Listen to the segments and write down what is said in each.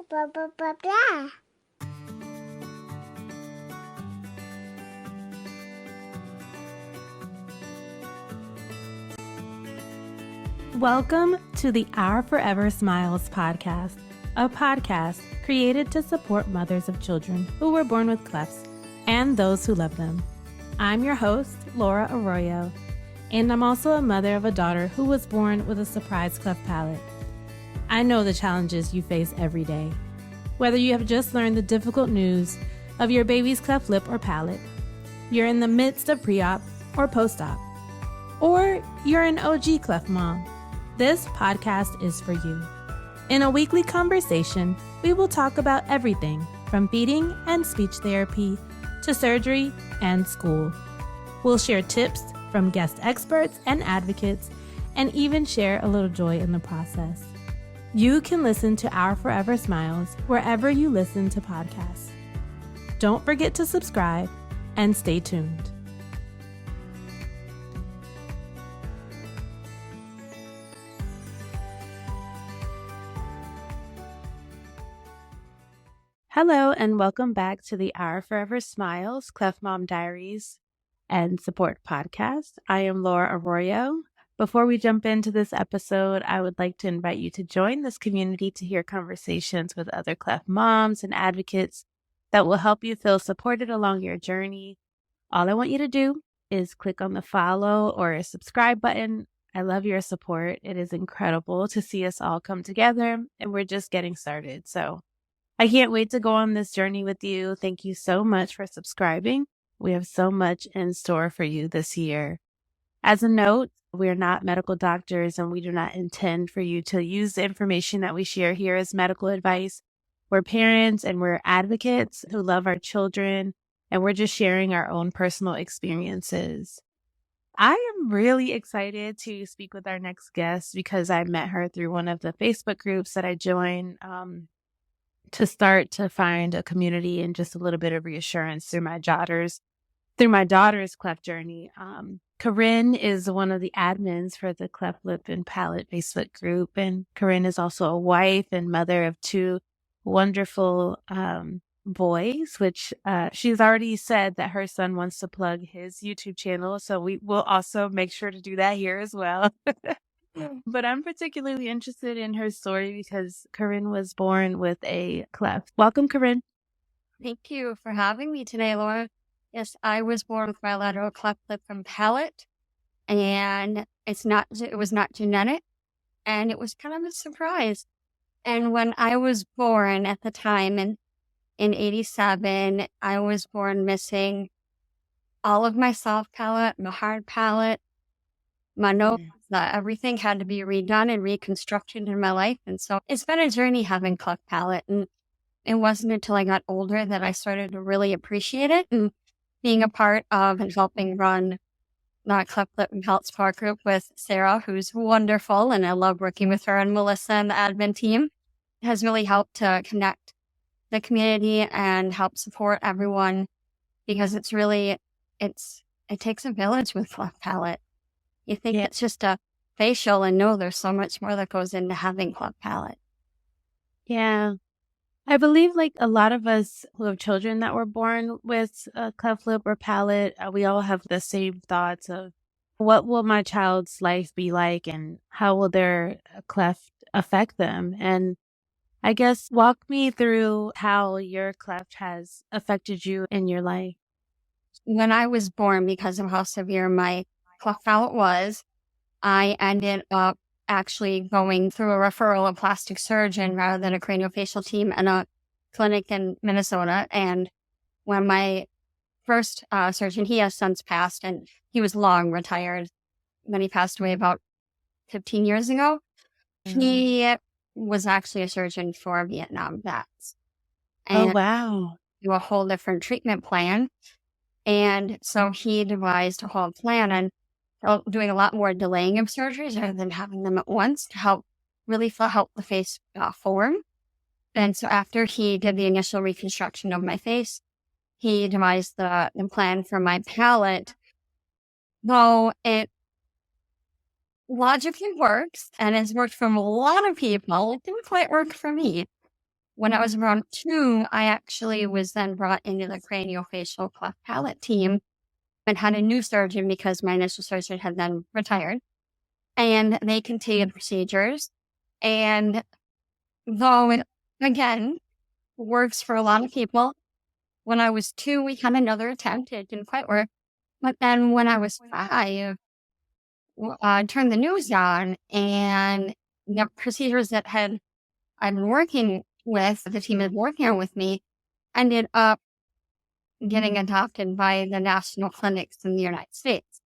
blah, blah, blah, blah. Welcome to the Our Forever Smiles podcast, a podcast created to support mothers of children who were born with clefts and those who love them. I'm your host, Laura Arroyo, and I'm also a mother of a daughter who was born with a surprise cleft palate. I know the challenges you face every day, whether you have just learned the difficult news of your baby's cleft lip or palate, you're in the midst of pre-op or post-op, or you're an OG cleft mom. This podcast is for you. In a weekly conversation, we will talk about everything from feeding and speech therapy to surgery and school. We'll share tips from guest experts and advocates and even share a little joy in the process. You can listen to Our Forever Smiles wherever you listen to podcasts. Don't forget to subscribe and stay tuned. Hello and welcome back to the Our Forever Smiles Cleft Mom Diaries and Support podcast. I am Laura Arroyo. Before we jump into this episode, I would like to invite you to join this community to hear conversations with other cleft moms and advocates that will help you feel supported along your journey. All I want you to do is click on the follow or subscribe button. I love your support. It is incredible to see us all come together, and we're just getting started. So I can't wait to go on this journey with you. Thank you so much for subscribing. We have so much in store for you this year. As a note, we are not medical doctors and we do not intend for you to use the information that we share here as medical advice. We're parents and we're advocates who love our children, and we're just sharing our own personal experiences. I am really excited to speak with our next guest because I met her through one of the Facebook groups that I joined to start to find a community and just a little bit of reassurance through my daughter's cleft journey. Corinne is one of the admins for the Cleft Lip and Palate Facebook group, and Corinne is also a wife and mother of two wonderful boys, which she's already said that her son wants to plug his YouTube channel, so we will also make sure to do that here as well. But I'm particularly interested in her story because Corinne was born with a cleft. Welcome, Corinne. Thank you for having me today, Laura. Yes, I was born with bilateral cleft lip and palate, and it was not genetic, and it was kind of a surprise. And when I was born at the time in 87, I was born missing all of my soft palate, my hard palate, my nose. Everything had to be redone and reconstructed in my life. And so it's been a journey having cleft palate. And it wasn't until I got older that I started to really appreciate it. And being a part of and helping run the Cleft Lip and Palate Support Group with Sarah, who's wonderful, and I love working with her and Melissa and the admin team, has really helped to connect the community and help support everyone, because it takes a village with cleft palate. You think it's just a facial, and no, there's so much more that goes into having cleft palate. Yeah. I believe like a lot of us who have children that were born with a cleft lip or palate, we all have the same thoughts of what will my child's life be like and how will their cleft affect them? And I guess walk me through how your cleft has affected you in your life. When I was born, because of how severe my cleft palate was, I ended up actually going through a referral of plastic surgeon rather than a craniofacial team in a clinic in Minnesota. And when my first surgeon, he has since passed, and he was long retired. Then he passed away about 15 years ago. Mm-hmm. He was actually a surgeon for Vietnam vets. And oh, wow. Do a whole different treatment plan. And so he devised a whole plan and doing a lot more delaying of surgeries rather than having them at once to help the face form. And so after he did the initial reconstruction of my face, he devised the plan for my palate. Though it logically works and has worked for a lot of people, it didn't quite work for me. When I was around 2, I actually was then brought into the craniofacial cleft palate team and had a new surgeon because my initial surgeon had then retired. And they continued procedures. And though it, again, works for a lot of people, when I was 2, we had another attempt. It didn't quite work. But then when I was 5, I turned the news on, and the procedures that I've been working with, the team is working on with me, ended up getting adopted by the national clinics in the United States.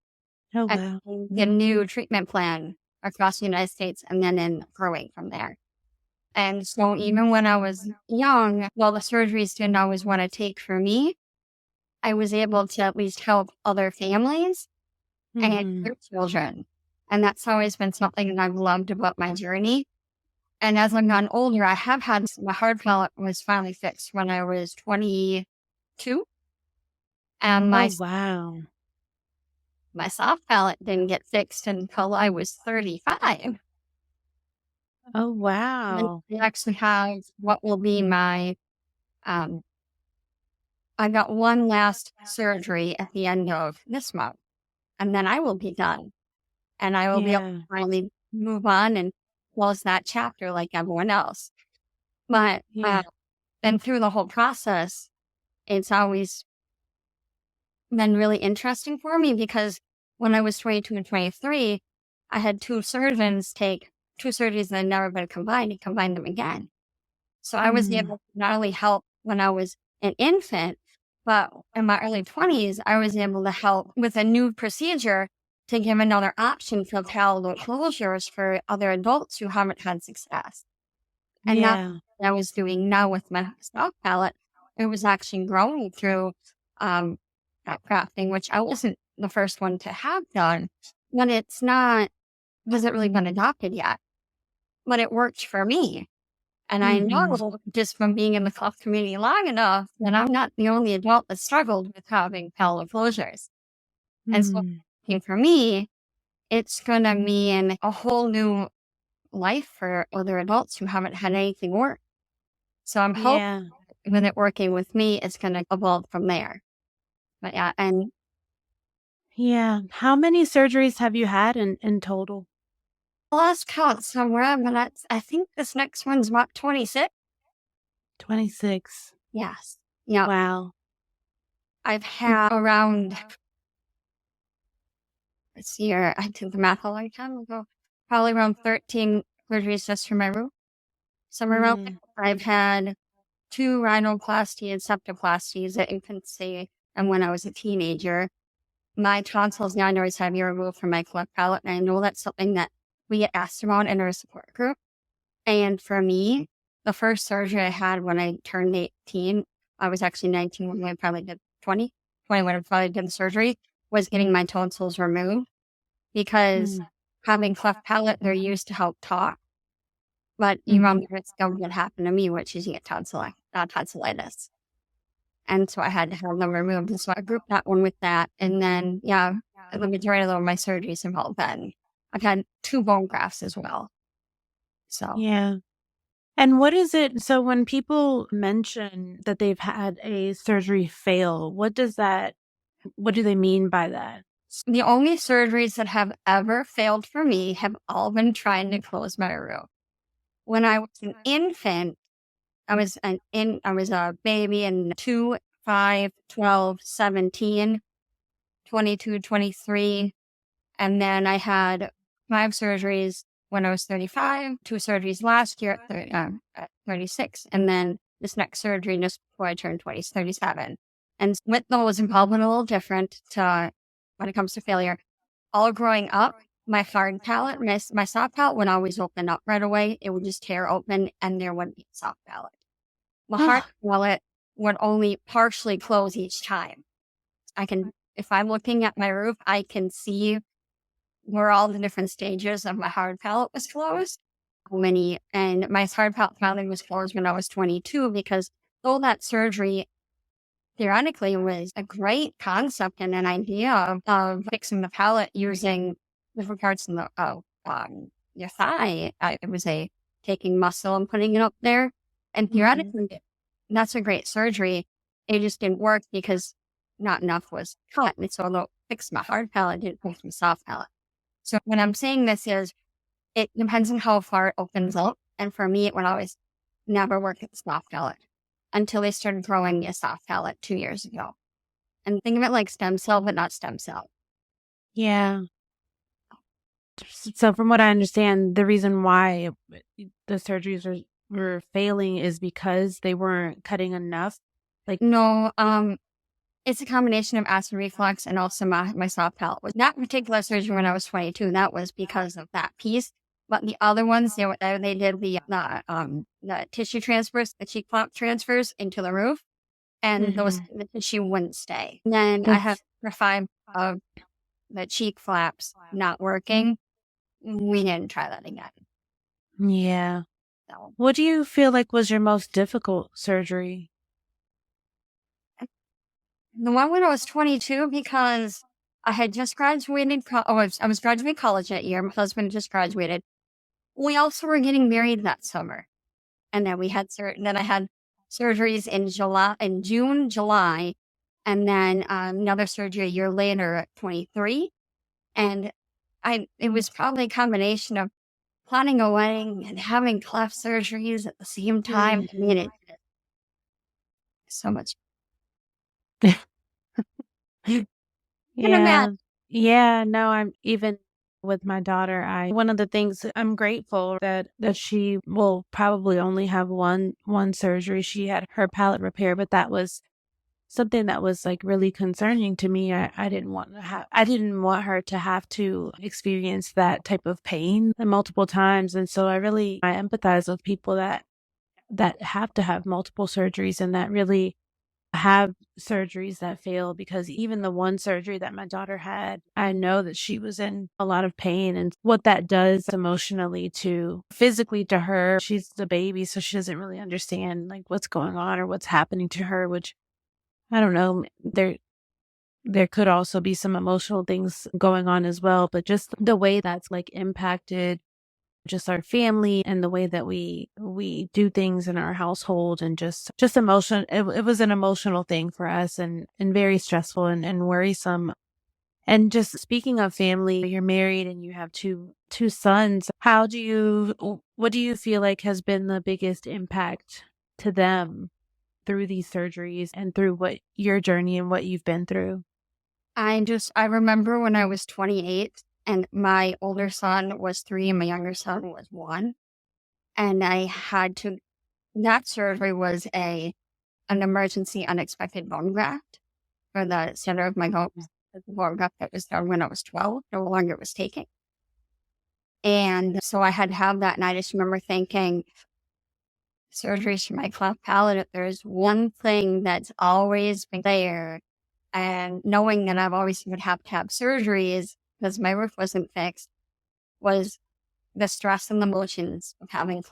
Oh, And wow. the new treatment plan across the United States, and then in growing from there. And so even when I was young, while the surgeries didn't always want to take for me, I was able to at least help other families and their children. And that's always been something that I've loved about my journey. And as I've gotten older, I have had my hard palate was finally fixed when I was 22. And Wow. my soft palate didn't get fixed until I was 35. Oh, wow. And I actually have what will be my, I got one last surgery at the end of this month, and then I will be done. And I will be able to finally move on and close that chapter like everyone else. But then through the whole process, it's always been really interesting for me because when I was 22 and 23, I had 2 surgeons take 2 surgeries that had never been combined and combine them again. So I was able to not only help when I was an infant, but in my early 20s, I was able to help with a new procedure to give another option for palatal closures for other adults who haven't had success. And that's what I was doing now with my soft palate. It was actually growing through crafting, which I wasn't the first one to have done, but wasn't really been adopted yet. But it worked for me. And I know just from being in the cleft community long enough that I'm not the only adult that struggled with having palatal closures. And so for me, it's going to mean a whole new life for other adults who haven't had anything work. So I'm hoping with it working with me, it's going to evolve from there. But how many surgeries have you had in total? I lost count somewhere, but I think this next one's about 26. 26. Yes. Yeah. Wow. I've had around, let's see here, I did the math a long time ago, probably around 13 surgeries just for my roof. Somewhere around there. I've had 2 rhinoplasty and septoplasties at infancy and when I was a teenager. My tonsils now always have you removed from my cleft palate, and I know that's something that we get asked about in our support group. And for me, the first surgery I had when I turned 18, I was actually 19 when I probably did 20 when I probably did the surgery, was getting my tonsils removed because having cleft palate, they're used to help talk. But you run the risk of what happened to me, which is you get tonsillitis. And so I had to have them removed. And so I grouped that one with that. And then, the majority of my surgeries have all been. I've had 2 bone grafts as well. So. Yeah. And what is it? So when people mention that they've had a surgery fail, what do they mean by that? The only surgeries that have ever failed for me have all been trying to close my roof. When I was an infant, I was a baby in 2, 5, 12, 17, 22, 23. And then I had 5 surgeries when I was 35, 2 surgeries last year at 36. And then this next surgery just before I turned 37. And with those involvement a little different when it comes to failure. All growing up, my hard palate, my soft palate would always open up right away. It would just tear open and there wouldn't be a soft palate. My hard palate would only partially close each time. If I'm looking at my roof, I can see where all the different stages of my hard palate was closed. And my hard palate finally was closed when I was 22 because though that surgery theoretically was a great concept and an idea of fixing the palate using with regards to your thigh, it was taking muscle and putting it up there. And theoretically, that's a great surgery. It just didn't work because not enough was cut. And so it'll fix my hard palate, didn't fix my soft palate. So what I'm saying this is, it depends on how far it opens up. And for me, it would always never work at the soft palate until they started growing me a soft palate 2 years ago. And think of it like stem cell, but not stem cell. Yeah. So from what I understand, the reason why the surgeries were failing is because they weren't cutting enough. No, it's a combination of acid reflux and also my soft palate. Was that particular surgery when I was 22, that was because of that piece. But the other ones, they did the tissue transfers, the cheek flap transfers into the roof, and the tissue wouldn't stay. And then I have for 5 of the cheek flaps not working. We didn't try that again. Yeah. So, What do you feel like was your most difficult surgery? the one when I was 22, because I had just graduated. I was graduating college that year. My husband had just graduated. We also were getting married that summer, and then then I had surgeries in June, July, and then another surgery a year later at 23. And it was probably a combination of planning a wedding and having cleft surgeries at the same time. I mean, it so much. Yeah. Yeah. No, I'm even with my daughter. One of the things I'm grateful that she will probably only have one surgery. She had her palate repair, but that was something that was like really concerning to me. I didn't want her to have to experience that type of pain multiple times. And so I empathize with people that have to have multiple surgeries and that really have surgeries that fail, because even the one surgery that my daughter had, I know that she was in a lot of pain, and what that does emotionally to physically to her. She's the baby, so she doesn't really understand like what's going on or what's happening to her, which I don't know. There could also be some emotional things going on as well, but just the way that's like impacted just our family and the way that we do things in our household, and just emotion. It was an emotional thing for us, and very stressful and worrisome. And just speaking of family, you're married and you have two sons. What do you feel like has been the biggest impact to them through these surgeries and through what your journey and what you've been through? I remember when I was 28 and my older son was 3 and my younger son was 1. And that surgery was an emergency unexpected bone graft for the center of my bone. The bone graft that was done when I was 12, no longer was taking. And so I had to have that. And I just remember thinking, surgeries for my cleft palate, if there's one thing that's always been there, and knowing that I've always would have to have surgeries because my roof wasn't fixed, was the stress and the emotions of having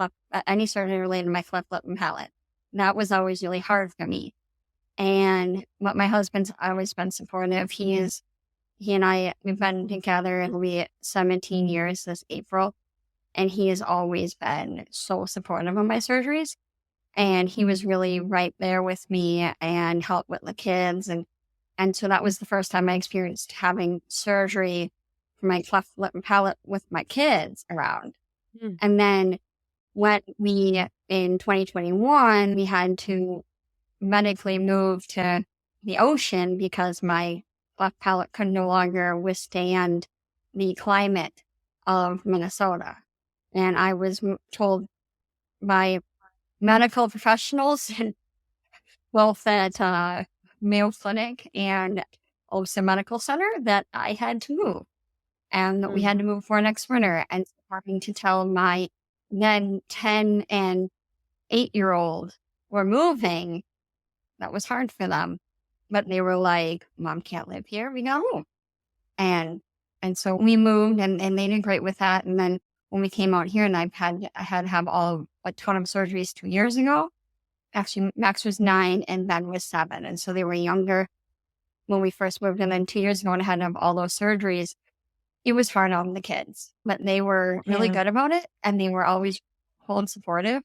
any surgery related to my cleft lip and palate. That was always really hard for me. But my husband's always been supportive. He and I, we've been together, it'll be 17 years this April. And he has always been so supportive of my surgeries. And he was really right there with me and helped with the kids. And so that was the first time I experienced having surgery for my cleft lip and palate with my kids around. And then in 2021, we had to medically move to the ocean because my cleft palate could no longer withstand the climate of Minnesota. And I was told by medical professionals, both at Mayo Clinic and ELSA Medical Center, that I had to move. And that we had to move for next winter. And having to tell my then 10 and 8-year-old we're moving, that was hard for them. But they were like, Mom can't live here. We got home. And so we moved, and they did great with that. And then when we came out here, and I had to have a ton of surgeries 2 years ago. Actually, Max was 9 and Ben was 7. And so they were younger when we first moved. And then 2 years ago, and I had to have all those surgeries. It was hard on the kids, but they were really good about it. And they were always cold and supportive.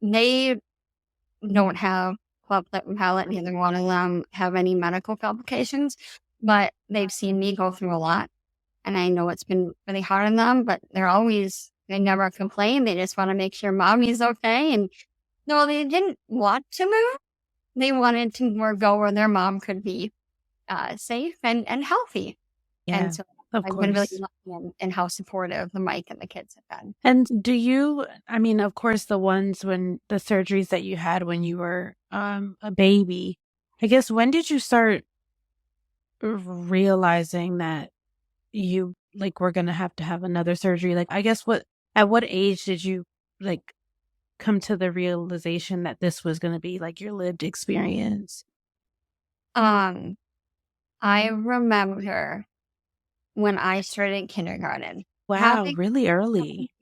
They don't have cleft lip and palate. Neither one of them have any medical complications, but they've seen me go through a lot. And I know it's been really hard on them, but they never complain. They just want to make sure mommy's okay. And no, they didn't want to move. They wanted to more go where their mom could be safe and healthy. Yeah, and so of I've been really course. lucky in how supportive the Mike and the kids have been. And do you, I mean, of course, the surgeries that you had when you were a baby, I guess, when did you start realizing that you were going to have another surgery? Like, I guess at what age did you come to the realization that this was going to be like your lived experience? I remember when I started kindergarten. Wow, really early.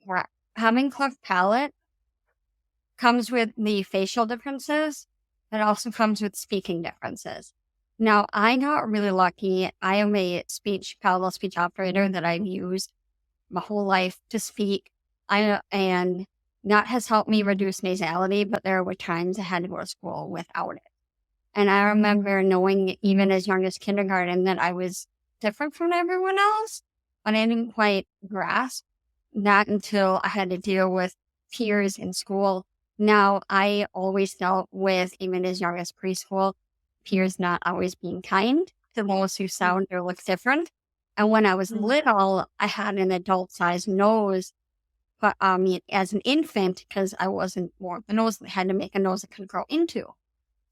Having cleft palate comes with the facial differences. It also comes with speaking differences. Now, I got really lucky. I am a palatal speech operator that I've used my whole life to speak. And that has helped me reduce nasality, but there were times I had to go to school without it. And I remember knowing, even as young as kindergarten, that I was different from everyone else, but I didn't quite grasp that until I had to deal with peers in school. Now, I always dealt with, even as young as preschool, peers not always being kind to those who sound or look different. And when I was little, I had an adult-sized nose, but as an infant, because I wasn't born, the nose had to make a nose that could grow into.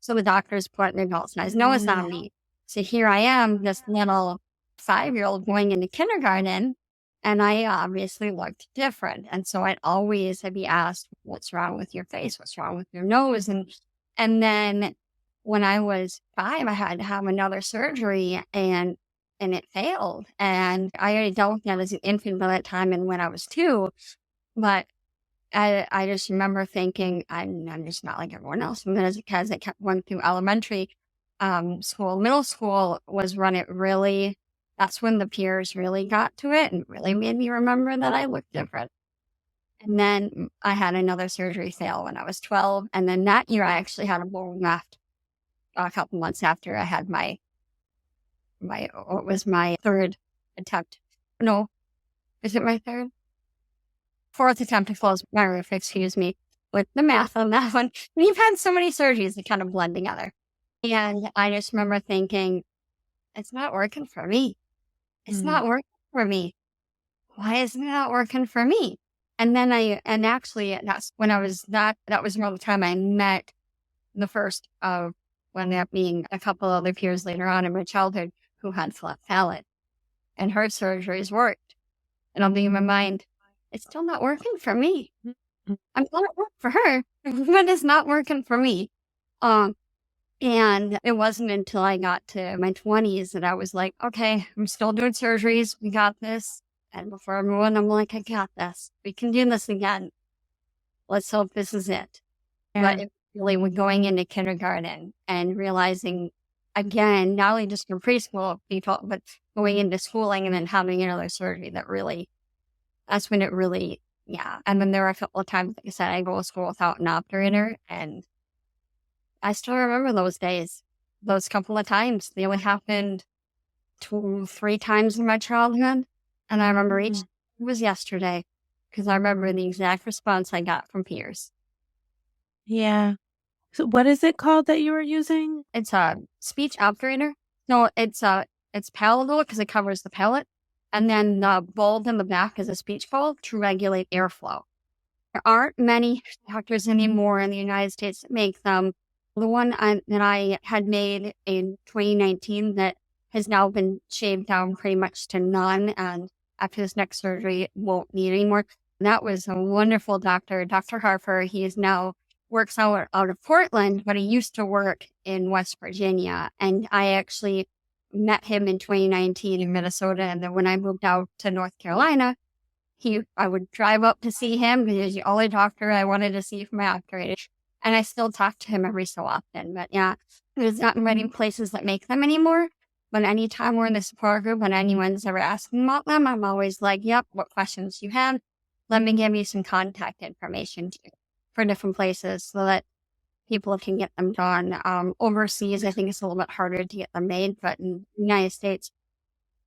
So the doctors put an adult-sized nose on me. So here I am, this little 5-year-old going into kindergarten, and I obviously looked different. And so I'd be asked, what's wrong with your face? What's wrong with your nose? And then when I was 5, I had to have another surgery, and it failed. And I already dealt with that as an infant by that time and when I was 2. But I just remember thinking, I'm just not like everyone else. And then as I kept going through elementary school, middle school was when that's when the peers really got to it and really made me remember that I looked different. And then I had another surgery fail when I was 12. And then that year I actually had a bone graft a couple months after I had what was my third attempt. No, is it my third? 4th attempt to close my roof, excuse me, with the math on that one. We've had so many surgeries that kind of blend together. And I just remember thinking, it's not working for me. It's not working for me. Why isn't it not working for me? And then actually that's when that was around the time I met the first of when that being a couple other peers later on in my childhood who had cleft palate, and her surgeries worked. And I'll be in my mind, it's still not working for me. I'm glad it worked for her, but it's not working for me. And it wasn't until I got to my 20s that I was like, okay, I'm still doing surgeries. We got this. And before everyone, I'm like, I got this. We can do this again. Let's hope this is it. Yeah. But it really was going into kindergarten and realizing, again, not only just from preschool people, but going into schooling and then having another surgery that's when it really, yeah. And then there were a couple of times, like I said, I go to school without an operator, and I still remember those days, those couple of times. They only happened 2-3 times in my childhood. And I remember each was yesterday, because I remember the exact response I got from peers. Yeah. So what is it called that you were using? It's a speech operator. No, it's palatal because it covers the palate. And then the bulb in the back is a speech bulb to regulate airflow. There aren't many doctors anymore in the United States that make them. The one that I had made in 2019 that has now been shaved down pretty much to none, and after this next surgery won't need anymore. That was a wonderful doctor, Dr. Harper. He is now works out of Portland, but he used to work in West Virginia. And I actually met him in 2019 in Minnesota. And then when I moved out to North Carolina, I would drive up to see him because he's the only doctor I wanted to see for my operating. And I still talk to him every so often. But yeah, there's not many places that make them anymore. But anytime we're in the support group and anyone's ever asking about them, I'm always like, yep, what questions you have? Let me give you some contact information for different places so that people can get them done. Overseas, I think it's a little bit harder to get them made, but in the United States,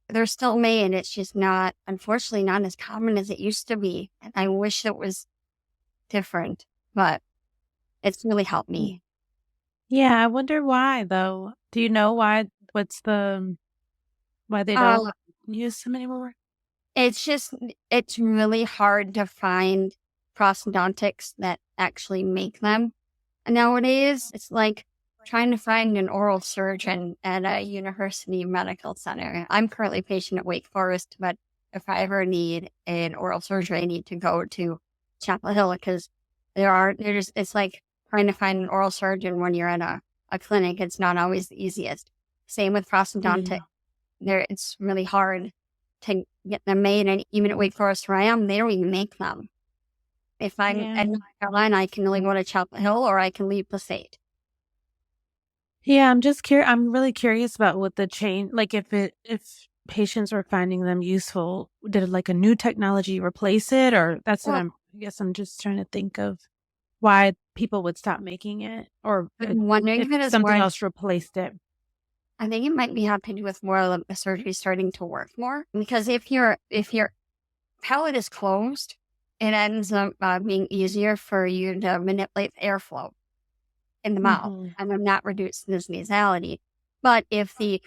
they're still made. It's just not, unfortunately, not as common as it used to be. And I wish it was different, but it's really helped me. Yeah, I wonder why though. Do you know why? Why they don't use them anymore? It's really hard to find prosthodontics that actually make them. And nowadays, it's like trying to find an oral surgeon at a university medical center. I'm currently a patient at Wake Forest, but if I ever need an oral surgery, I need to go to Chapel Hill because it's like trying to find an oral surgeon when you're at a clinic. It's not always the easiest. Same with prosthodontic. It's really hard to get them made. And even at Wake Forest where I am, they don't even make them. If I'm at North Carolina, I can only go to Chapel Hill or I can leave Palate. Yeah, I'm just curious. I'm really curious about what the change, like if patients are finding them useful, did like a new technology replace it, or I guess I'm just trying to think of why people would stop making it, or I'm wondering if it is something else replaced it. I think it might be having to do with more of the surgery starting to work more, because if your palate is closed, it ends up being easier for you to manipulate the airflow in the mouth and not reduce this nasality. But if the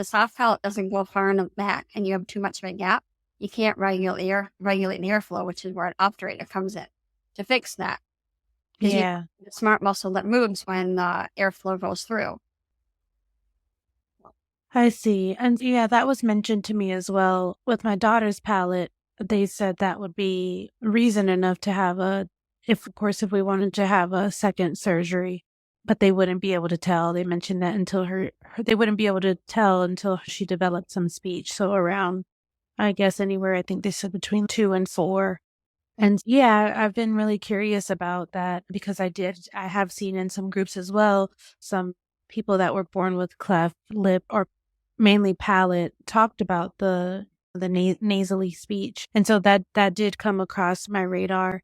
soft palate doesn't go far enough back and you have too much of a gap, you can't regulate the airflow, which is where an obturator comes in to fix that. Yeah. The smart muscle that moves when the airflow goes through. I see. And yeah, that was mentioned to me as well. With my daughter's palate, they said that would be reason enough to have if we wanted to have a second surgery, but they wouldn't be able to tell. They mentioned that until they wouldn't be able to tell until she developed some speech. So around, I guess anywhere, I think they said between 2 and 4. And yeah, I've been really curious about that because I have seen in some groups as well, some people that were born with cleft lip or mainly palate talked about the nasally speech. And so that did come across my radar.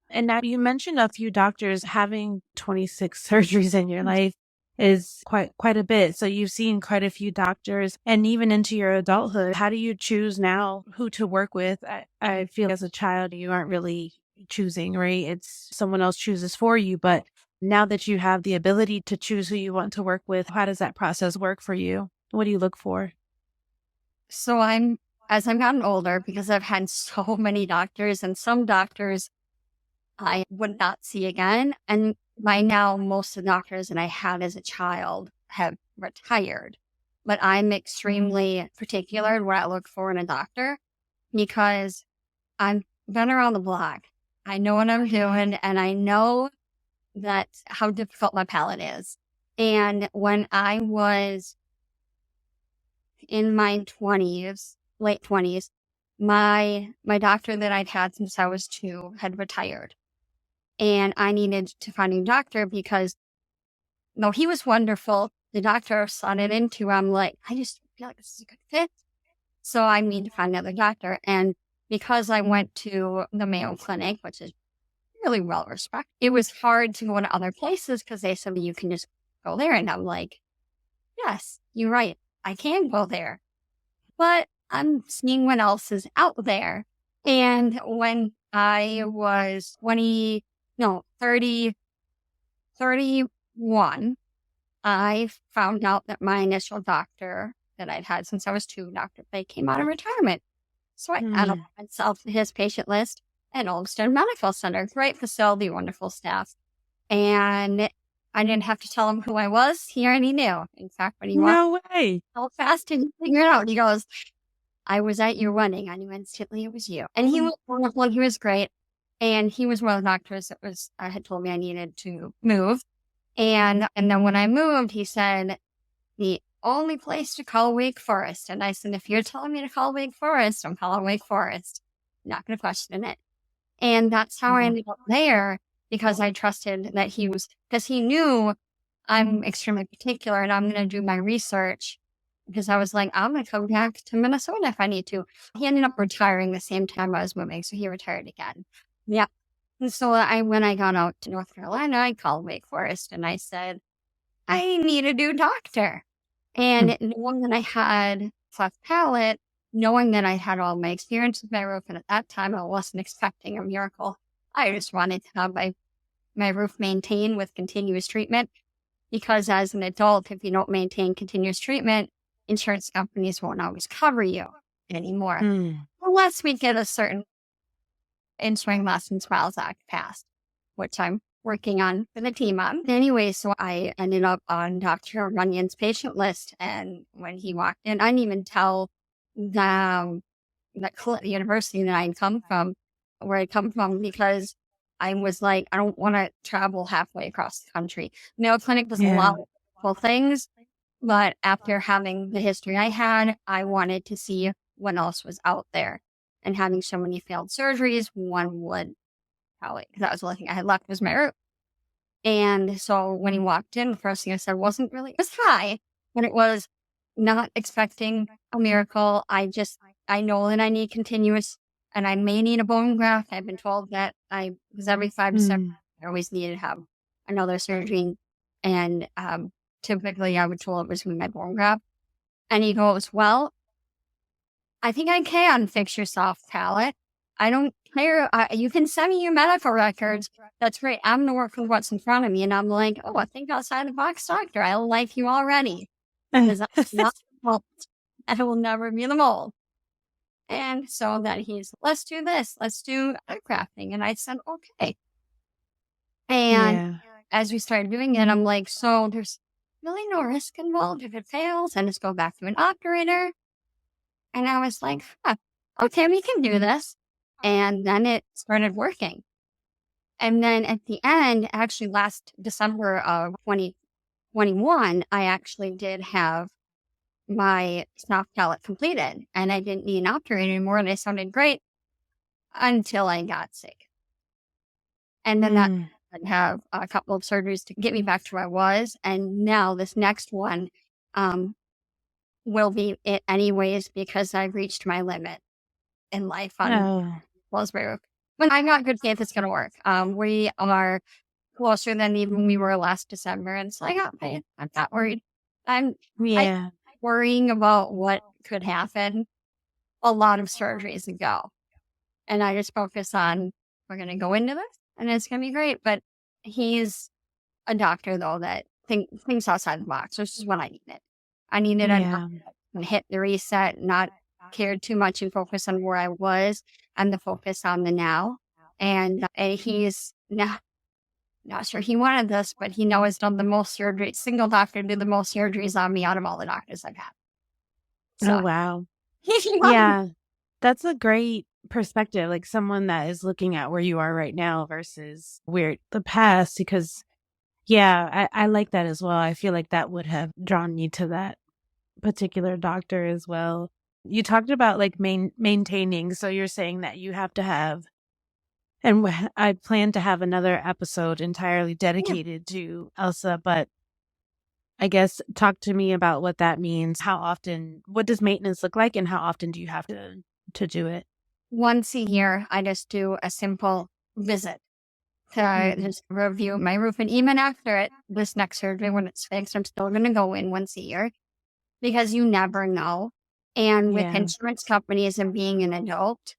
And now you mentioned a few doctors having 26 surgeries in your life is quite a bit. So you've seen quite a few doctors and even into your adulthood. How do you choose now who to work with? I feel as a child, you aren't really choosing, right? It's someone else chooses for you. But now that you have the ability to choose who you want to work with, how does that process work for you? What do you look for? So as I've gotten older, because I've had so many doctors, and some doctors I would not see again. And by now, most of the doctors that I had as a child have retired. But I'm extremely particular in what I look for in a doctor because I've been around the block. I know what I'm doing, and I know that how difficult my palate is. And when I was in my 20s, late 20s, my doctor that I'd had since I was 2 had retired. And I needed to find a doctor because, though he was wonderful, the doctor slotted into, I'm like, I just feel like this is a good fit. So I need to find another doctor. And because I went to the Mayo Clinic, which is really well respected, it was hard to go to other places because they said you can just go there. And I'm like, yes, you're right. I can go there. But I'm seeing what else is out there. And when I was 31, I found out that my initial doctor that I'd had since I was 2, Dr. Bay, came out of retirement. So I added myself to his patient list at Olmsted Medical Center. Great facility, wonderful staff. And I didn't have to tell him who I was. He already knew. In fact, when he walked so fast and figure it out, he goes, I was at your wedding. I knew instantly it was you. And he was wonderful. He was great. And he was one of the doctors that had told me I needed to move. And then when I moved, he said, the only place to call Wake Forest. And I said, if you're telling me to call Wake Forest, I'm calling Wake Forest. I'm not going to question it. And that's how I ended up there because I trusted that because he knew I'm extremely particular and I'm going to do my research because I was like, I'm going to come back to Minnesota if I need to. He ended up retiring the same time I was moving. So he retired again. Yeah. And so when I got out to North Carolina, I called Wake Forest and I said, I need a new doctor. And knowing that I had cleft palate, knowing that I had all my experience with my roof, and at that time I wasn't expecting a miracle. I just wanted to have my roof maintained with continuous treatment, because as an adult, if you don't maintain continuous treatment, insurance companies won't always cover you anymore. Unless we get a certain Ensuring Last and Smiles Act passed, which I'm working on for the team on. Anyway, so I ended up on Dr. Runyon's patient list. And when he walked in, I didn't even tell the university that I come from, where I come from, because I was like, I don't want to travel halfway across the country. Mayo Clinic does a lot of cool things, but after having the history I had, I wanted to see what else was out there. And having so many failed surgeries, one would probably, because that was the only thing I had left was my root. And so when he walked in, the first thing I said wasn't really, it was high, but it was not expecting a miracle. I know that I need continuous, and I may need a bone graft. I've been told that because every 5 to 7, I always needed to have another surgery. And typically I would told it was going to be my bone graft. And he goes, well, I think I can fix your soft palate. I don't care. You can send me your medical records. That's great. I'm going to work with what's in front of me. And I'm like, oh, I think outside the box, doctor. I like you already. Because that's not the mold. And it will never be the mold. And so that let's do this. Let's do grafting. And I said, okay. And as we started doing it, I'm like, so there's really no risk involved if it fails. And just go back to an operator. And I was like, okay, we can do this. And then it started working. And then at the end, actually last December of 2021, I actually did have my soft palate completed. And I didn't need an operator anymore. And I sounded great until I got sick. And then that I'd have a couple of surgeries to get me back to where I was. And now this next one will be it anyways, because I've reached my limit in life on Wellsbury Roof. But I'm not good faith it's going to work. We are closer than even we were last December. And it's like, okay, I'm not worried. I'm worrying about what could happen a lot of surgeries ago. And I just focus on, we're going to go into this and it's going to be great. But he's a doctor, though, that thinks outside the box, which is what I needed. I needed and hit the reset, not cared too much and focus on where I was and the focus on the now. And he's not sure he wanted this, but he now has done the most surgery. Single doctor did the most surgeries on me out of all the doctors I've had. So, oh, wow. That's a great perspective. Like someone that is looking at where you are right now versus where the past, because I like that as well. I feel like that would have drawn you to that particular doctor as well. You talked about like maintaining. So you're saying that you have to have, and I plan to have another episode entirely dedicated to ELSA, but I guess talk to me about what that means. How often, what does maintenance look like, and how often do you have to do it? Once a year, I just do a simple visit to just review my roof. And even after this next surgery, when it's fixed, I'm still going to go in once a year, because you never know. And with insurance companies and being an adult,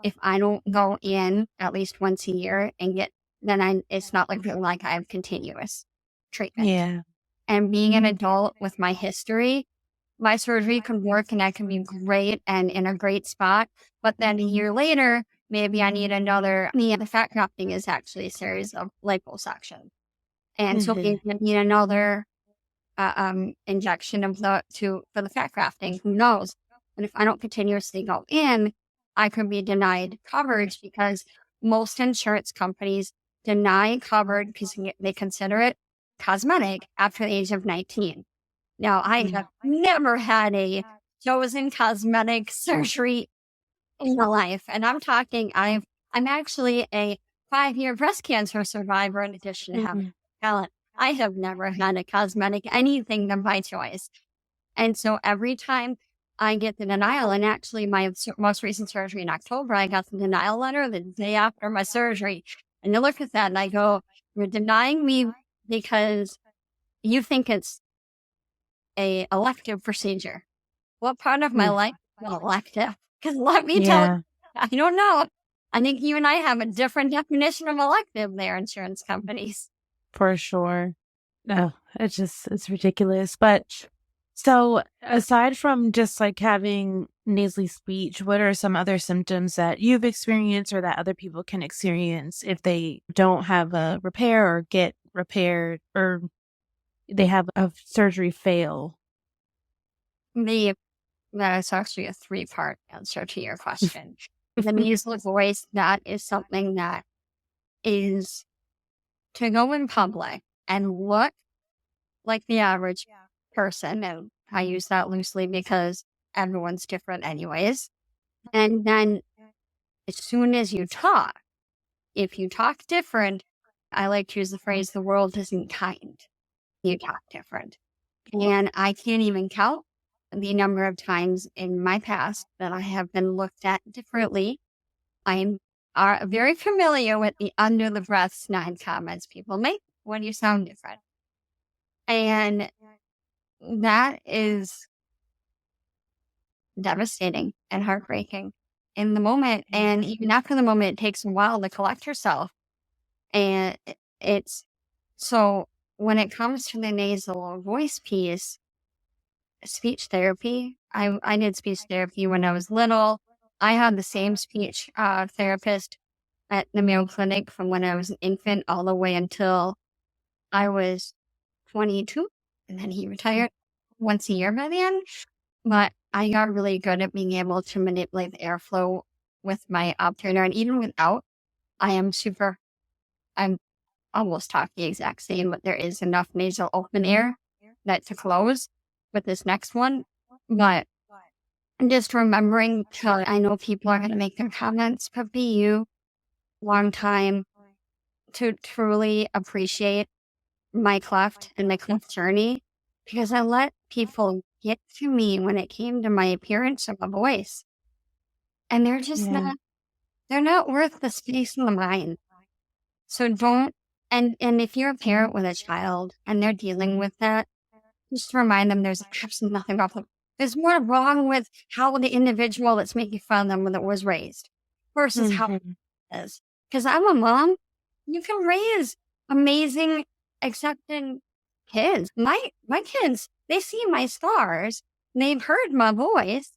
if I don't go in at least once a year and it's not like I have continuous treatment. Yeah. And being an adult with my history, my surgery can work and I can be great and in a great spot. But then a year later, maybe I need another. The fat grafting is actually a series of liposuction. And so we need another injection for the fat grafting. Who knows? And if I don't continuously go in, I could be denied coverage, because most insurance companies deny coverage because they consider it cosmetic after the age of 19. Now, I have never had a chosen cosmetic surgery in my life. And I'm talking, I'm actually a 5-year breast cancer survivor in addition to having talent. I have never had a cosmetic anything of my choice. And so every time I get the denial, and actually my most recent surgery in October, I got the denial letter the day after my surgery. And I look at that and I go, you're denying me because you think it's a elective procedure. What part of my life is elective? Because let me tell you, I don't know. I think you and I have a different definition of elective there, insurance companies. For sure. No, it's ridiculous. But so aside from just like having nasally speech, what are some other symptoms that you've experienced or that other people can experience if they don't have a repair or get repaired or they have a surgery fail? That's actually a 3-part answer to your question. The nasal voice, that is something that is to go in public and look like the average person. And I use that loosely because everyone's different anyways. And then as soon as you talk, if you talk different, I like to use the phrase, the world isn't kind. You talk different. And I can't even count the number of times in my past that I have been looked at differently. I'm very familiar with the under the breath snide comments people make when you sound different. And that is devastating and heartbreaking in the moment. And even after the moment, it takes a while to collect yourself. And it's so when it comes to the nasal voice piece, speech therapy, I did speech therapy when I was little. I had the same speech therapist at the Mayo Clinic from when I was an infant all the way until I was 22. And then he retired once a year by the end. But I got really good at being able to manipulate the airflow with my obturator. And even without, I'm almost talking the exact same, but there is enough nasal open air that to close with this next one. But just remembering, I know people are going to make their comments, but be you, long time to truly appreciate my cleft and my cleft journey, because I let people get to me when it came to my appearance of my voice. And they're just they're not worth the space in the mind. So don't, and if you're a parent with a child and they're dealing with that, just to remind them there's absolutely nothing wrong with them. There's more wrong with how the individual that's making fun of them was raised versus how it is. Because I'm a mom. You can raise amazing, accepting kids. My kids, they see my scars. They've heard my voice.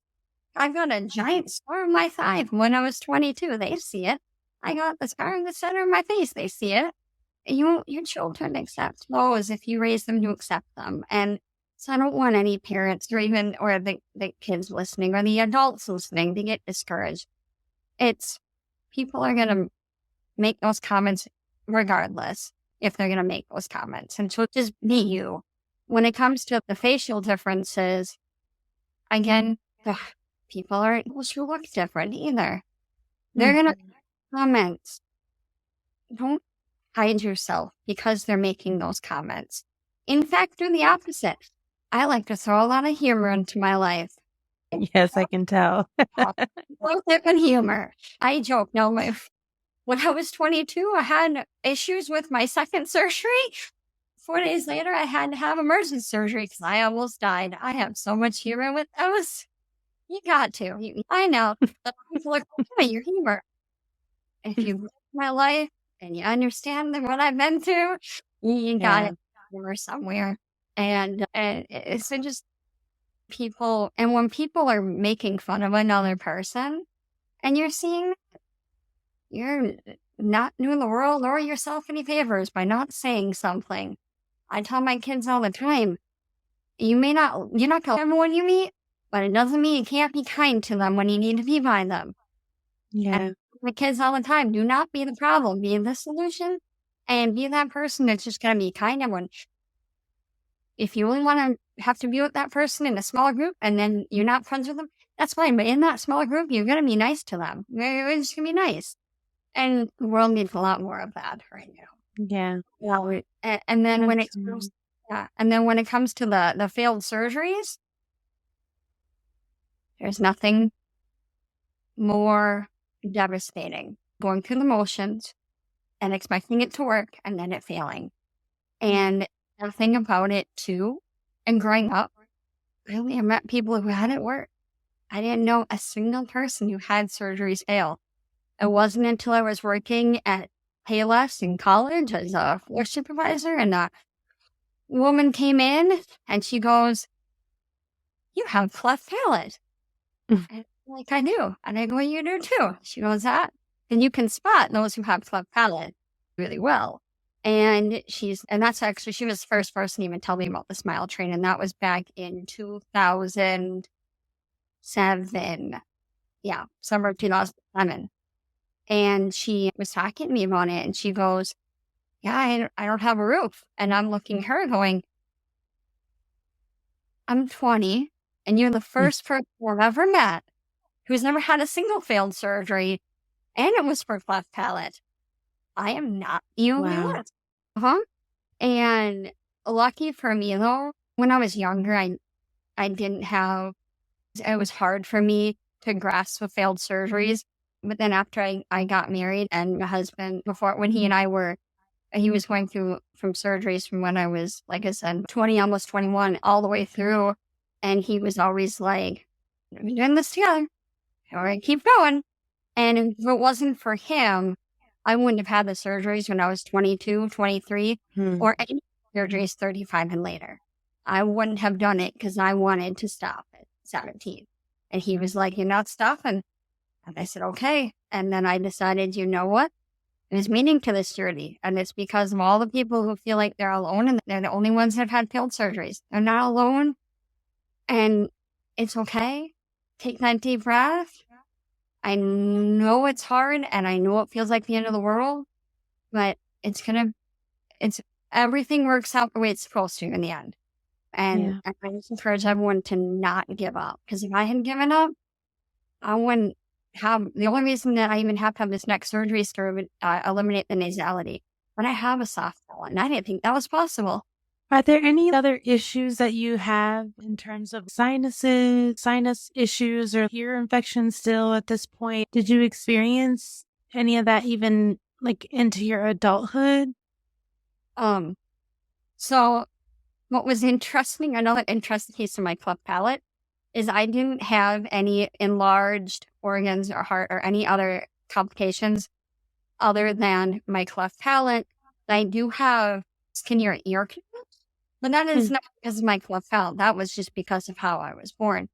I've got a giant scar on my thigh from when I was 22. They see it. I got the scar in the center of my face. They see it. Your children accept those if you raise them to accept them. And so I don't want any parents or the kids listening or the adults listening to get discouraged. It's people are going to make those comments regardless if they're going to make those comments. And so just be you. When it comes to the facial differences, again, people aren't able to look different either. They're going to comment. Don't hide yourself because they're making those comments. In fact, do the opposite. I like to throw a lot of humor into my life. Yes, I can tell. And humor. I joke. No, when I was 22, I had issues with my second surgery. 4 days later, I had to have emergency surgery because I almost died. I have so much humor with those. You got to. I know. People are like, your humor. If you live my life and you understand what I've been through, you got it somewhere. And it's just people. And when people are making fun of another person and you're seeing, you're not doing the world or yourself any favors by not saying something. I tell my kids all the time, you're not going to everyone you meet, but it doesn't mean you can't be kind to them when you need to be by them. Yeah. And my kids all the time, do not be the problem, be the solution, and be that person that's just going to be kind to everyone. If you only want to have to be with that person in a small group and then you're not friends with them, that's fine. But in that small group, you're going to be nice to them. You're just going to be nice. And the world needs a lot more of that right now. Yeah. And then when it comes to the failed surgeries, there's nothing more devastating. Going through the motions and expecting it to work and then it failing. And the thing about it too, and growing up, really, I met people who had it work. I didn't know a single person who had surgeries fail. It wasn't until I was working at Palate in college as a floor supervisor, and a woman came in and she goes, "You have cleft palate." And I'm like, "I do." And I go, "You do too." She goes, "That." And you can spot those who have cleft palate really well. And she was the first person to even tell me about the smile train. And that was back in 2007. Yeah, summer of 2007. And she was talking to me about it, and she goes, "Yeah, I don't have a roof." And I'm looking at her going, "I'm 20, and you're the first person I've ever met who's never had a single failed surgery, and it was for cleft palate. I am not the only one." And lucky for me, though, when I was younger, I didn't have, it was hard for me to grasp with failed surgeries. But then after I got married, and my husband, when he was going through from surgeries from when I was, like I said, 20, almost 21, all the way through. And he was always like, "We're doing this together. All right, keep going." And if it wasn't for him, I wouldn't have had the surgeries when I was 22, 23, or any surgeries 35 and later. I wouldn't have done it because I wanted to stop at 17. And he was like, "You're not stopping." And I said, "Okay." And then I decided, you know what? There's meaning to this journey. And it's because of all the people who feel like they're alone and they're the only ones that have had failed surgeries. They're not alone. And it's okay. Take that deep breath. I know it's hard and I know it feels like the end of the world, but everything works out the way it's supposed to in the end. And I just encourage everyone to not give up. Because if I had given up, I wouldn't have, the only reason that I even have to have this neck surgery is to eliminate the nasality. But I have a soft palate, and I didn't think that was possible. Are there any other issues that you have in terms of sinus issues, or ear infections still at this point? Did you experience any of that even like into your adulthood? So what was interesting, another interesting piece of my cleft palate, is I didn't have any enlarged organs or heart or any other complications other than my cleft palate. I do have skinnier ear canals, but that is not because of my cleft palate. That was just because of how I was born.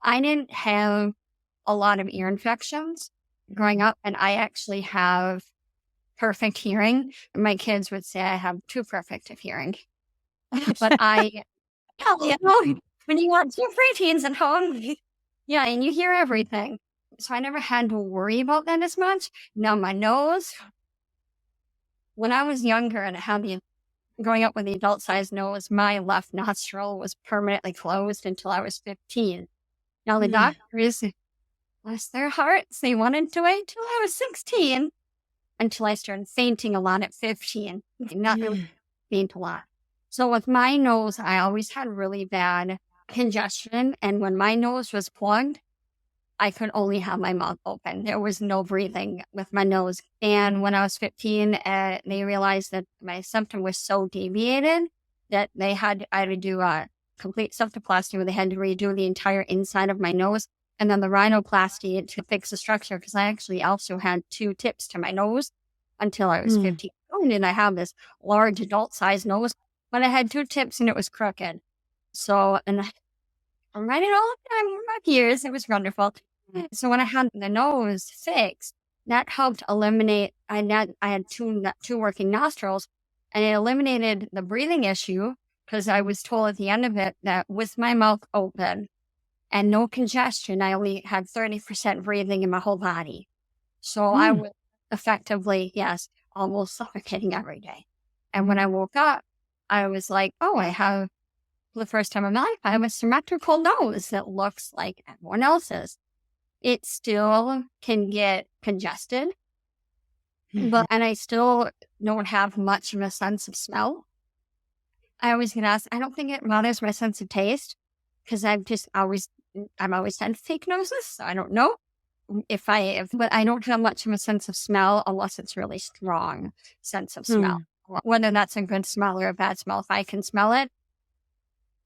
I didn't have a lot of ear infections growing up, and I actually have perfect hearing. My kids would say I have too perfect of hearing. But when you want two preteens at home, yeah, and you hear everything. So I never had to worry about that as much. Now my nose, when I was younger and I had growing up with the adult-sized nose, my left nostril was permanently closed until I was 15. Now the doctors, bless their hearts, they wanted to wait till I was 16 until I started fainting a lot at 15. Not really faint a lot. So with my nose, I always had really bad congestion. And when my nose was plugged, I could only have my mouth open. There was no breathing with my nose. And when I was 15, they realized that my septum was so deviated that I had to do a complete septoplasty where they had to redo the entire inside of my nose. And then the rhinoplasty to fix the structure, because I actually also had 2 tips to my nose until I was 15. Oh, and I have this large adult-sized nose, but I had 2 tips and it was crooked. So, and I'm writing all the time for my peers. It was wonderful. So when I had the nose fixed, that helped eliminate, I had two working nostrils, and it eliminated the breathing issue, because I was told at the end of it that with my mouth open and no congestion, I only had 30% breathing in my whole body. So I was effectively, almost suffocating every day. And when I woke up, I was like, oh, I have, for the first time in my life, I have a symmetrical nose that looks like everyone else's. It still can get congested, and I still don't have much of a sense of smell. I always get asked, I don't think it bothers my sense of taste, because I've always had fake noses, so I don't know. but I don't have much of a sense of smell unless it's really strong sense of smell. Hmm. Whether that's a good smell or a bad smell, if I can smell it,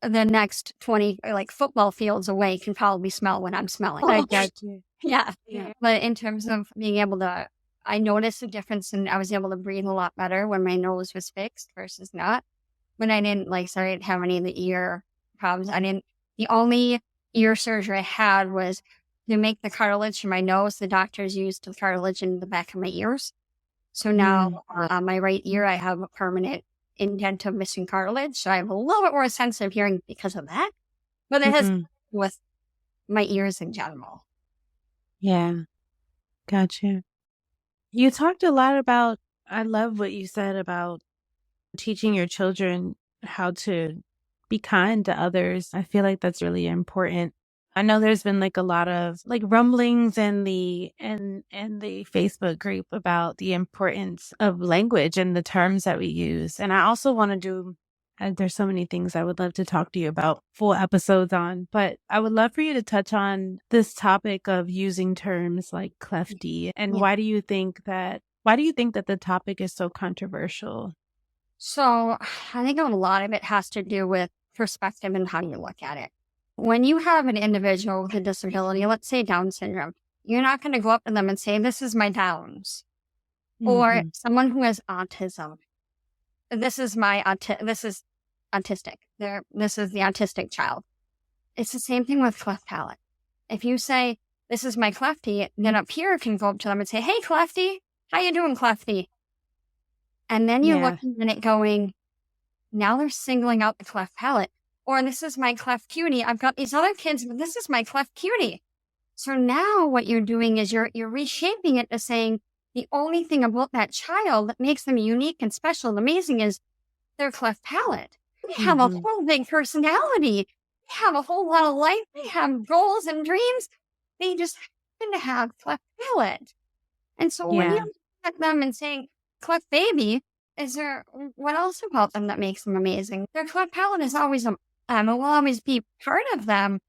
the next 20 football fields away can probably smell what I'm smelling. I got you. Yeah. Yeah. But in terms of being able to, I noticed a difference, and I was able to breathe a lot better when my nose was fixed versus not. When I didn't I didn't have any of the ear problems. The only ear surgery I had was to make the cartilage in my nose. The doctors used the cartilage in the back of my ears. So now on my right ear, I have a permanent indent of missing cartilage. So I have a little bit more sensitive hearing because of that. But it has with my ears in general. Yeah. Gotcha. You talked a lot about, I love what you said about teaching your children how to be kind to others. I feel like that's really important. I know there's been a lot of rumblings in the Facebook group about the importance of language and the terms that we use. And I also want to do, there's so many things I would love to talk to you about, full episodes on, but I would love for you to touch on this topic of using terms like Clefty. And why do you think that the topic is so controversial? So I think a lot of it has to do with perspective and how you look at it. When you have an individual with a disability, let's say Down syndrome, you're not going to go up to them and say, "This is my Downs." Or someone who has autism, this is autistic. This is the autistic child. It's the same thing with cleft palate. If you say, "This is my Clefty," then up here can go up to them and say, "Hey, Clefty, how you doing, Clefty?" And then you're looking at it going, now they're singling out the cleft palate. Or, "This is my cleft cutie. I've got these other kids, but this is my cleft cutie." So now what you're doing is you're reshaping it to saying the only thing about that child that makes them unique and special and amazing is their cleft palate. They have a whole big personality. They have a whole lot of life. They have goals and dreams. They just happen to have cleft palate. And so when you look at them and saying, "Cleft baby," what else about them that makes them amazing? Their cleft palate is always, it will always be part of them.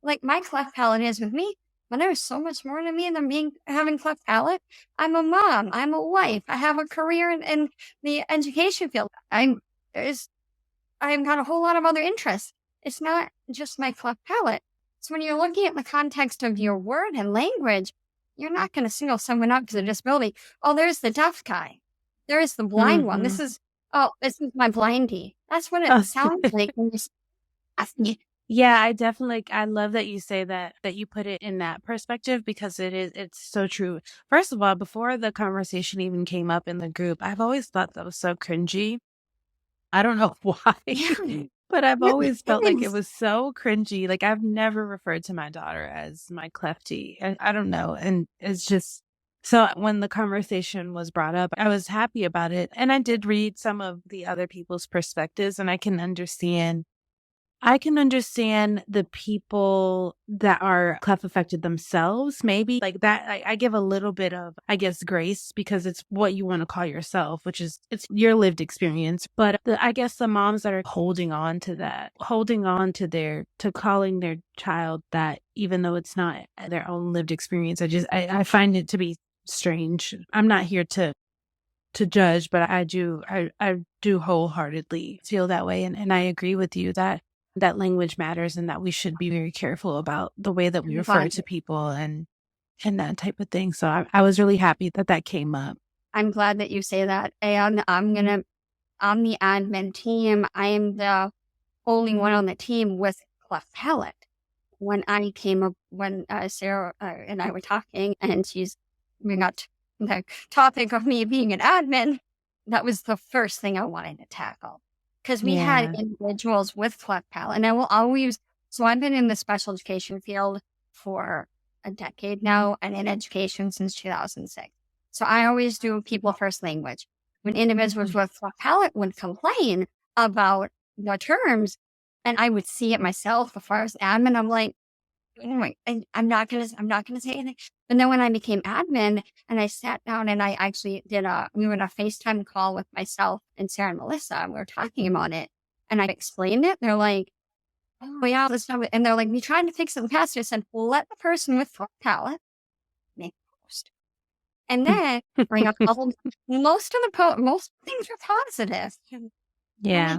Like my cleft palate is with me, but there's so much more to me than having cleft palate. I'm a mom. I'm a wife. I have a career in the education field. I've got a whole lot of other interests. It's not just my cleft palate. So when you're looking at the context of your word and language, you're not going to single someone out because of disability. "Oh, there's the deaf guy. There is the blind one. This is my blindy." That's what it sounds like when you ask me. Yeah, I love that you say that you put it in that perspective, because it's so true. First of all, before the conversation even came up in the group, I've always thought that was so cringy. I don't know why, but I've always felt like it was so cringy. I've never referred to my daughter as my Clefty. I don't know. And it's just, so when the conversation was brought up, I was happy about it. And I did read some of the other people's perspectives, and I can understand the people that are cleft affected themselves, maybe that. I give a little bit of, I guess, grace, because it's what you want to call yourself, which is, it's your lived experience. But I guess the moms that are holding on to calling their child that, even though it's not their own lived experience, I find it to be strange. I'm not here to judge, but I do wholeheartedly feel that way. And I agree with you that language matters, and that we should be very careful about the way that we refer to people and that type of thing. So I was really happy that came up. I'm glad that you say that. And I'm the admin team. I am the only one on the team with cleft palate. When Sarah and I were talking, and we got the topic of me being an admin, that was the first thing I wanted to tackle. Because we had individuals with cleft palate, and I will always, so I've been in the special education field for a decade now, and in education since 2006. So I always do people first language. When individuals with cleft palate would complain about the terms, and I would see it myself before I was admin, I'm like, I'm not gonna say anything. But then when I became admin and I sat down and I actually we were in a FaceTime call with myself and Sarah and Melissa, and we were talking about it, and I explained it. They're like, "Oh yeah, that's not," and they're like, "We tried to fix it in the past." I said, "Well, let the person with cleft palate And then bring a couple, most things are positive. Yeah.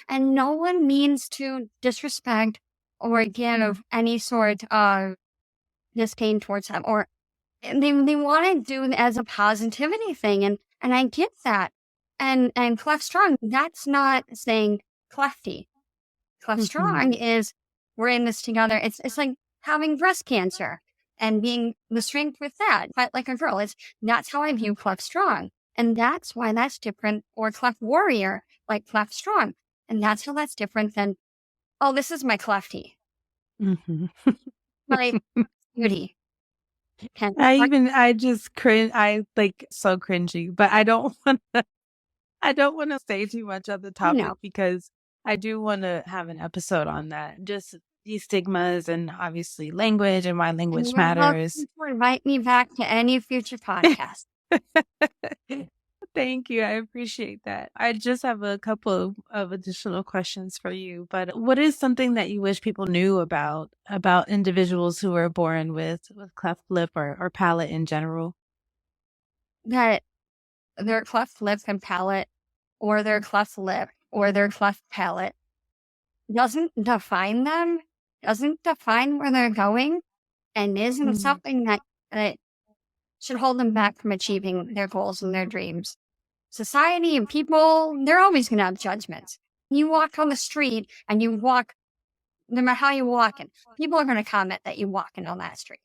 And no one means to disrespect or give any sort of disdain towards them, or they want to do it as a positivity thing, and I get that. And Cleft Strong, that's not saying Clefty. Cleft Strong is we're in this together. It's like having breast cancer and being the strength with that, fight like a girl. That's how I view Cleft Strong, and that's why that's different. Or Cleft Warrior, like Cleft Strong, and that's how that's different than, oh, this is my Clefty, my beauty. I just cringe. I like so cringy, but I don't want to say too much of the topic because I do want to have an episode on that. Just these stigmas and obviously language and why language matters. Invite me back to any future podcast. Thank you. I appreciate that. I just have a couple of additional questions for you, but what is something that you wish people knew about individuals who are born with cleft lip or palate in general? That their cleft lip and palate, or their cleft lip or their cleft palate, doesn't define them, doesn't define where they're going, and isn't something that should hold them back from achieving their goals and their dreams. Society and people, they're always going to have judgments. You walk on the street and you walk, no matter how you're walking, people are going to comment that you're walking on that street.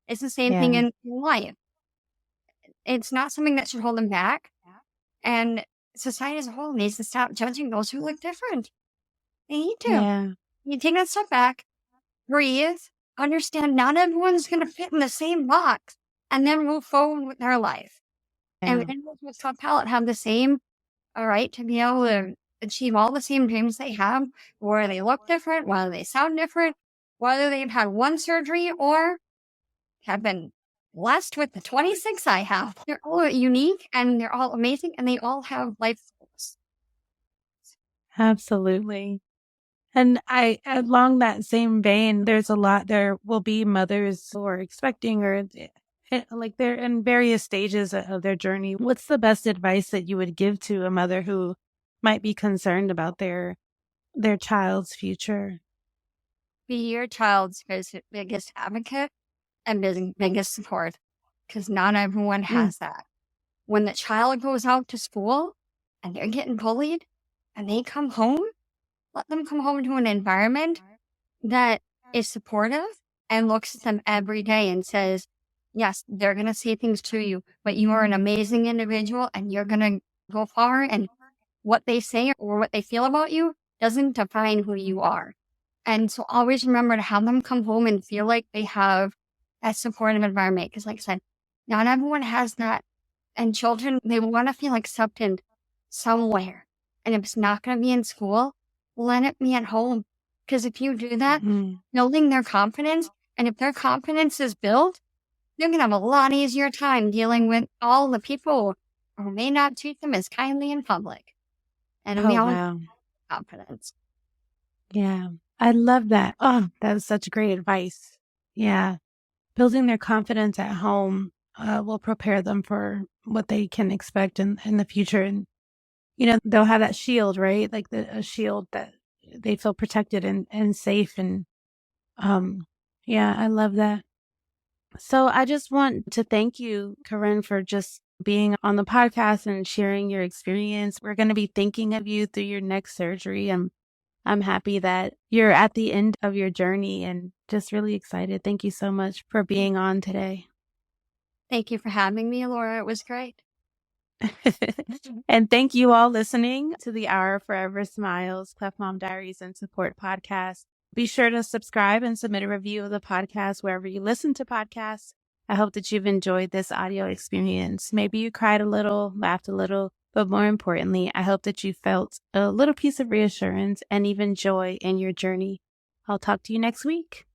It's the same thing in life. It's not something that should hold them back. And society as a whole needs to stop judging those who look different. They need to. Yeah. You take a step back, breathe, understand not everyone's going to fit in the same box, and then move forward with their life. And individuals with cleft palate have the same right to be able to achieve all the same dreams they have, whether they look different, whether they sound different, whether they've had one surgery or have been blessed with the 26 I have. They're all unique and they're all amazing and they all have life goals. Absolutely. And along that same vein, there will be mothers who are expecting or like they're in various stages of their journey. What's the best advice that you would give to a mother who might be concerned about their child's future? Be your child's biggest advocate and biggest support, because not everyone has that. When the child goes out to school and they're getting bullied and they come home, let them come home to an environment that is supportive and looks at them every day and says, yes, they're going to say things to you, but you are an amazing individual and you're going to go far, and what they say or what they feel about you doesn't define who you are. And so always remember to have them come home and feel like they have that supportive environment. Because like I said, not everyone has that. And children, they want to feel accepted somewhere. And if it's not going to be in school, let it be at home. Because if you do that, building their confidence, and if their confidence is built, they're going to have a lot easier time dealing with all the people who may not treat them as kindly in public. And we all have confidence. Yeah, I love that. Oh, that was such great advice. Yeah. Building their confidence at home will prepare them for what they can expect in the future. And, they'll have that shield, right? Like a shield that they feel protected and safe. And yeah, I love that. So I just want to thank you, Corinne, for just being on the podcast and sharing your experience. We're going to be thinking of you through your next surgery. I'm happy that you're at the end of your journey and just really excited. Thank you so much for being on today. Thank you for having me, Laura. It was great. And thank you all listening to the Our Forever Smiles, Cleft Mom Diaries and Support podcast. Be sure to subscribe and submit a review of the podcast wherever you listen to podcasts. I hope that you've enjoyed this audio experience. Maybe you cried a little, laughed a little, but more importantly, I hope that you felt a little piece of reassurance and even joy in your journey. I'll talk to you next week.